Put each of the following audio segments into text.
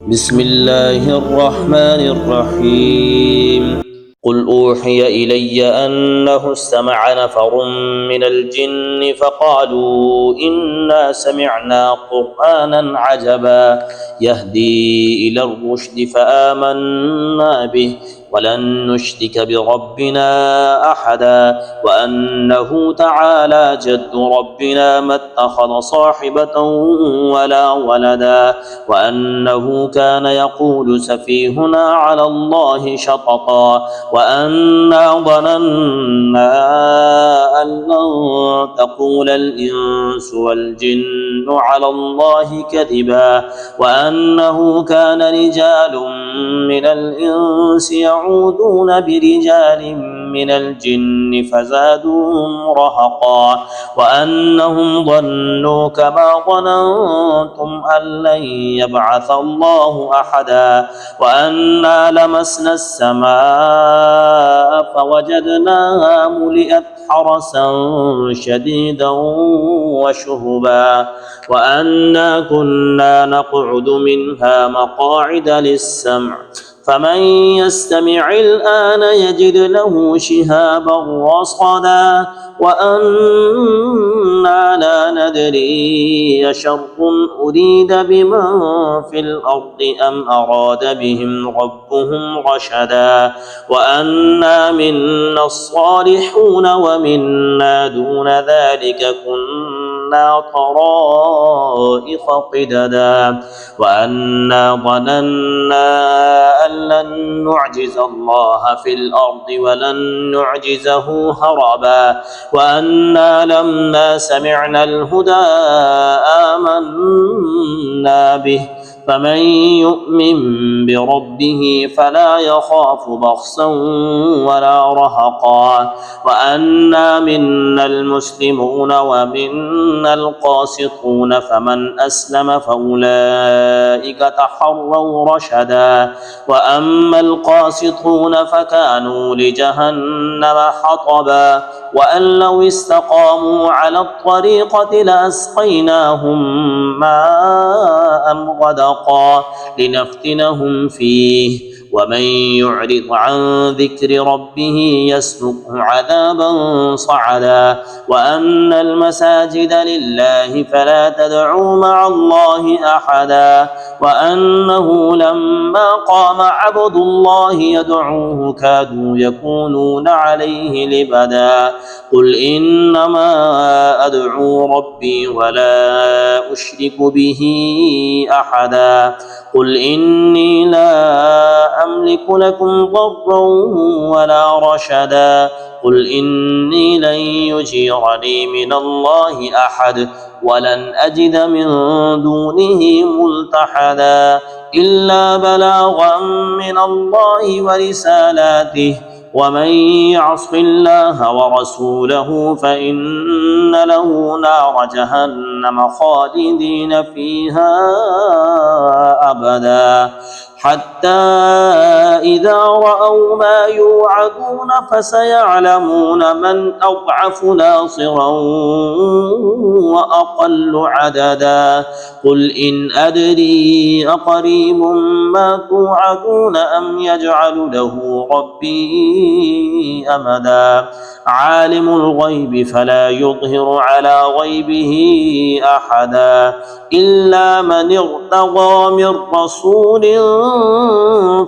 بسم الله الرحمن الرحيم. قل أوحي إلي أنه استمع نفر من الجن فقالوا إنا سمعنا قرآنا عجبا يهدي إلى الرشد فآمنا به ولن نشرك بربنا أحدا وأنه تعالى جد ربنا ما اتخذ صاحبة ولا ولدا وأنه كان يقول سفيهنا على الله شططا وأنا ظننا أن لن تقول الإنس والجن على الله كذبا وأنه كان رجال من الإنس يعوذون برجال من الجن فزادوهم رهقا وأنهم ظنوا كما ظننتم أن لن يبعث الله أحدا وأنا لمسنا السماء فوجدناها ملئت حرسا شديدا وشهبا وأنا كنا نقعد منها مقاعد للسمع فمن يستمع الآن يجد له شهابا رصدا وأنا لا ندري أشر أريد بمن في الأرض أم أراد بهم ربهم رشدا وأنا منا الصالحون ومنا دون ذلك كنا طرائق قددا وأنا ظننا أن لن نعجز الله في الأرض ولن نعجزه هربا وأنا لما سمعنا الهدى آمنا به فمن يؤمن بربه فلا يخاف بخسا ولا رهقا وأنا منا المسلمون ومنا القاسطون فمن أسلم فأولئك تحروا رشدا وأما القاسطون فكانوا لجهنم حطبا وأن لو استقاموا على الطريقة لأسقيناهم ماء غدقا لنفتنهم فيه ومن يعرض عن ذكر ربه يسلكه عذابا صعدا وأن المساجد لله فلا تدعوا مع الله أحدا وأنه لما قام عبد الله يدعوه كادوا يكونون عليه لبدا قل إنما أدعو ربي ولا أشرك به أحدا قل إني لا أملك لكم ضرا ولا رشدا قل إني لن يجيرني من الله أحد ولن أجد من دونه ملتحدا إلا بلاغا من الله ورسالاته ومن يعص الله ورسوله فإن له نار جهنم خالدين فيها أبدا حتى إذا رأوا ما يوعدون فسيعلمون من أضعف ناصرا وأقل عددا قل إن أدري أقريب ما توعدون أم يجعل له ربي أمدا عالم الغيب فلا يظهر على غيبه أحدا إلا من ارتضى من رسول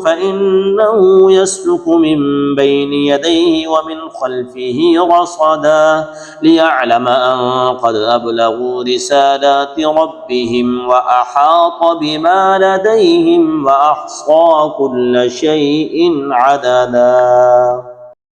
فإنه يسلك من بين يديه ومن خلفه رصدا ليعلم أن قد أبلغوا رسالات ربهم وأحاط بما لديهم وأحصى كل شيء عددا.